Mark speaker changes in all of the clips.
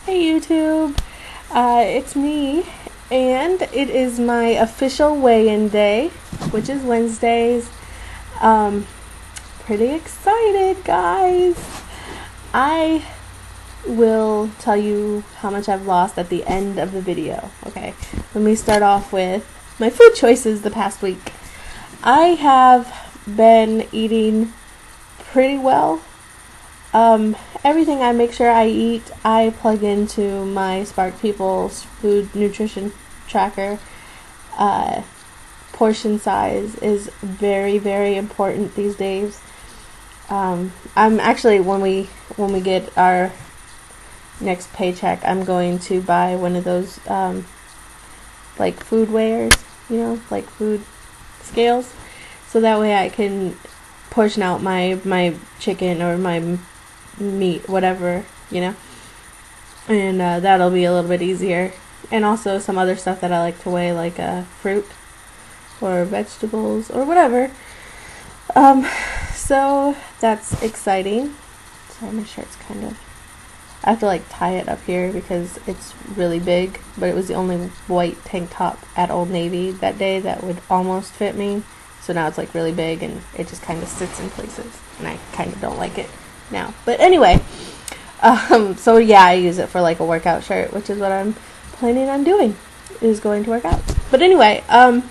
Speaker 1: Hey YouTube, it's me, and it is my official weigh-in day, which is Wednesdays. Pretty excited, guys. I will tell you how much I've lost at the end of the video. Okay, let me start off with my food choices the past week. I have been eating pretty well. Everything I make sure I eat, I plug into my Spark People's food nutrition tracker. Portion size is very, very important these days. I'm actually, when we get our next paycheck, I'm going to buy one of those like food weighers, like food scales, so that way I can portion out my chicken or my meat, whatever, and that'll be a little bit easier. And also some other stuff that I like to weigh, like fruit or vegetables or whatever. So that's exciting. Sorry, my shirt's I have to tie it up here because it's really big, but it was the only white tank top at Old Navy that day that would almost fit me. So now it's really big and it just kind of sits in places, and I kind of don't like it now. But anyway, so yeah, I use it for a workout shirt, which is what I'm planning on doing, is going to work out. But anyway, let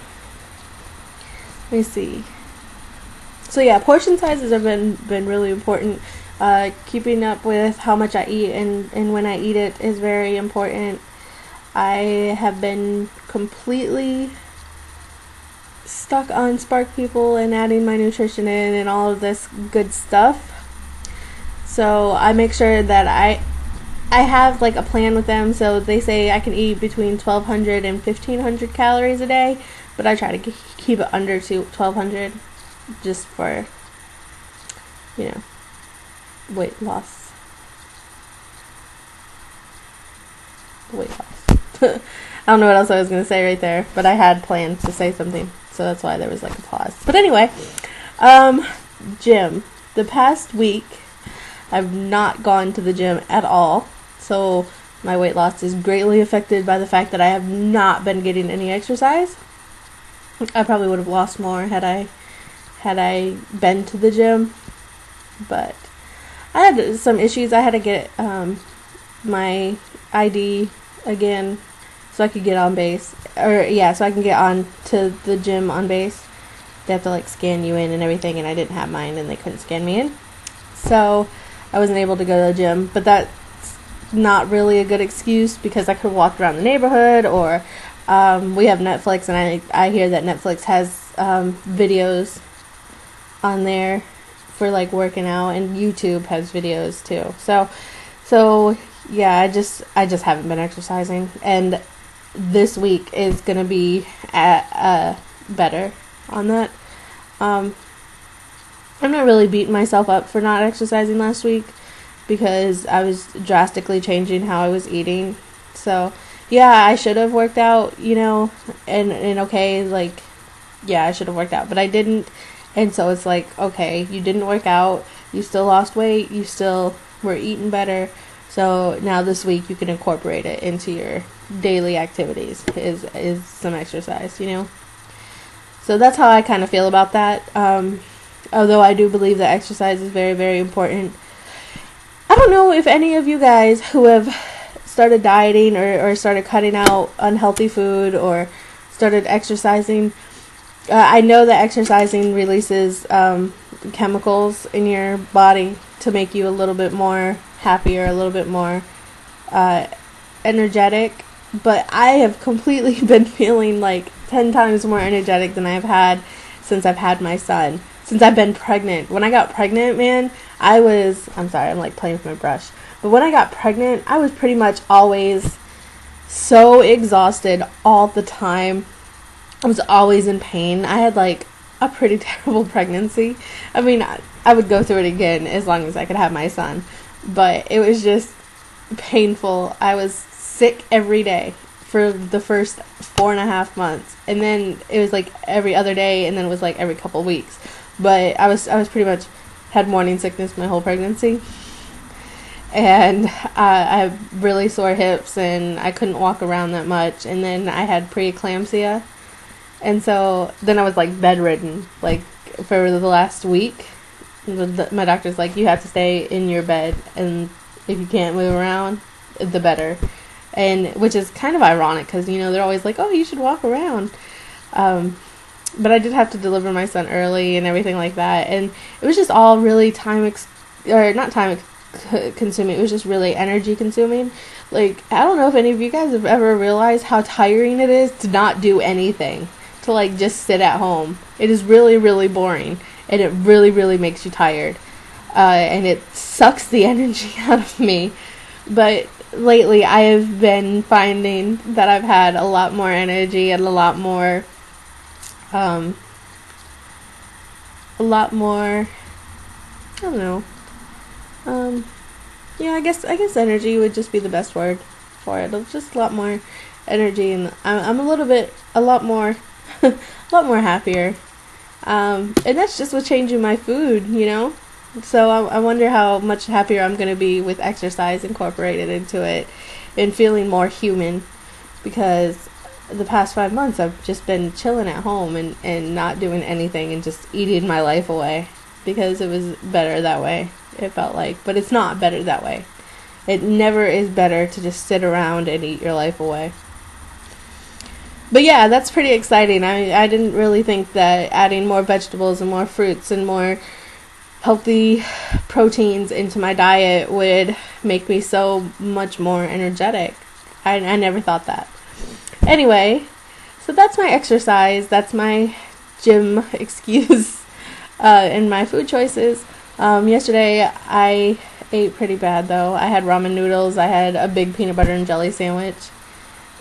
Speaker 1: me see. So yeah, portion sizes have been really important. Keeping up with how much I eat and when I eat it is very important. I have been completely stuck on Spark People and adding my nutrition in and all of this good stuff. So I make sure that I have a plan with them. So they say I can eat between 1,200 and 1,500 calories a day, but I try to keep it under 1,200 just for weight loss. I don't know what else I was going to say right there, but I had planned to say something, so that's why there was a pause. But anyway, gym. The past week, I've not gone to the gym at all, so my weight loss is greatly affected by the fact that I have not been getting any exercise. I probably would have lost more had I been to the gym, but I had some issues. I had to get my ID again so I could get on base, so I can get on to the gym on base. They have to scan you in and everything, and I didn't have mine and they couldn't scan me in, so I wasn't able to go to the gym. But that's not really a good excuse, because I could walk around the neighborhood, or we have Netflix, and I hear that Netflix has videos on there for working out, and YouTube has videos too. So yeah, I just haven't been exercising, and this week is gonna be better on that. I'm not really beating myself up for not exercising last week, because I was drastically changing how I was eating. So yeah, I should have worked out, and okay, yeah, I should have worked out, but I didn't. And so it's okay, you didn't work out, you still lost weight, you still were eating better. So now this week you can incorporate it into your daily activities, is some exercise, So that's how I kind of feel about that. Although I do believe that exercise is very, very important. I don't know if any of you guys who have started dieting or started cutting out unhealthy food or started exercising, I know that exercising releases chemicals in your body to make you a little bit more happier, a little bit more energetic. But I have completely been feeling 10 times more energetic than I've had since I've had my son. Since I've been pregnant. When I got pregnant, man, I'm sorry, I'm playing with my brush. But when I got pregnant, I was pretty much always so exhausted all the time. I was always in pain. I had a pretty terrible pregnancy. I mean, I would go through it again as long as I could have my son, but it was just painful. I was sick every day for the first 4.5 months, and then it was every other day, and then it was every couple weeks. But I was pretty much had morning sickness my whole pregnancy. and I have really sore hips, and I couldn't walk around that much. And then I had preeclampsia, and so then I was like bedridden, like for the last week. My doctor's like, you have to stay in your bed, and if you can't move around, the better. And which is kind of ironic because, you know, they're always like, oh, you should walk around. But I did have to deliver my son early and everything like that, and it was just all really consuming. It was just really energy consuming. Like, I don't know if any of you guys have ever realized how tiring it is to not do anything, to like just sit at home. It is really, really boring, and it really, really makes you tired, and it sucks the energy out of me. But lately I have been finding that I've had a lot more energy and a lot more I don't know. Yeah, I guess energy would just be the best word for it. It's just a lot more energy, and I'm a lot more, a lot more happier. And that's just with changing my food, you know. So I wonder how much happier I'm going to be with exercise incorporated into it, and feeling more human, because the past 5 months I've just been chilling at home and not doing anything and just eating my life away, because it was better that way, it felt like. But it's not better that way. It never is better to just sit around and eat your life away. But yeah, that's pretty exciting. I didn't really think that adding more vegetables and more fruits and more healthy proteins into my diet would make me so much more energetic. I never thought that. Anyway, so that's my exercise. That's my gym excuse, and my food choices. Yesterday I ate pretty bad though. I had ramen noodles. I had a big peanut butter and jelly sandwich,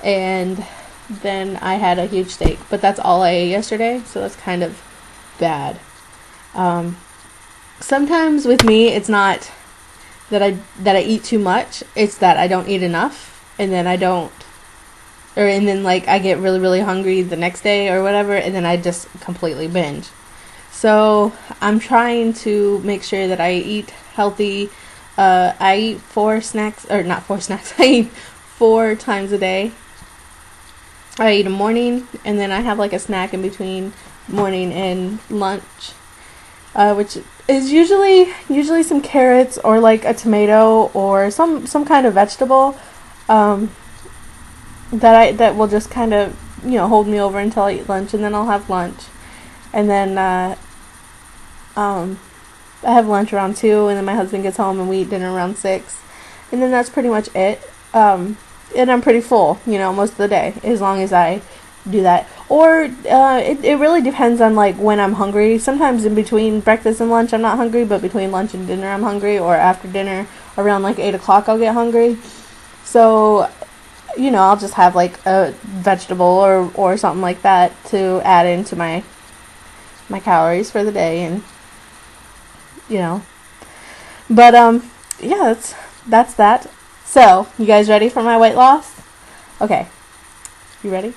Speaker 1: and then I had a huge steak. But that's all I ate yesterday, so that's kind of bad. Sometimes with me, it's not that I eat too much. It's that I don't eat enough, and then like I get really, really hungry the next day or whatever, and then I just completely binge. So I'm trying to make sure that I eat healthy. I eat not 4 snacks. I eat 4 times a day. I eat a morning, and then I have like a snack in between morning and lunch, which is usually some carrots or like a tomato or some kind of vegetable. That will just kind of, you know, hold me over until I eat lunch, and then I'll have lunch. And then I have lunch around 2, and then my husband gets home and we eat dinner around 6. And then that's pretty much it. And I'm pretty full, you know, most of the day, as long as I do that. Or it really depends on like when I'm hungry. Sometimes in between breakfast and lunch I'm not hungry, but between lunch and dinner I'm hungry, or after dinner around like 8 o'clock I'll get hungry. So, you know, I'll just have like a vegetable or something like that to add into my calories for the day, and you know. But yeah, that's that. So, you guys ready for my weight loss? Okay. You ready?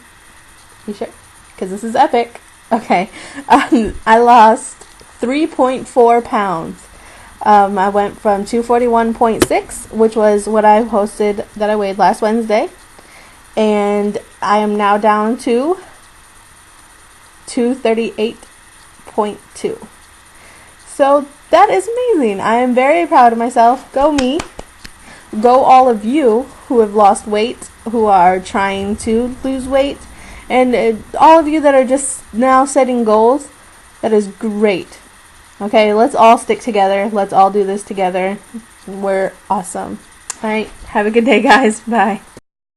Speaker 1: You sure? Because this is epic. Okay. I lost 3.4 pounds. I went from 241.6, which was what I posted that I weighed last Wednesday, and I am now down to 238.2. So that is amazing. I am very proud of myself. Go me. Go all of you who have lost weight, who are trying to lose weight, and all of you that are just now setting goals. That is great. Okay, let's all stick together. Let's all do this together. We're awesome. All right, have a good day, guys. Bye.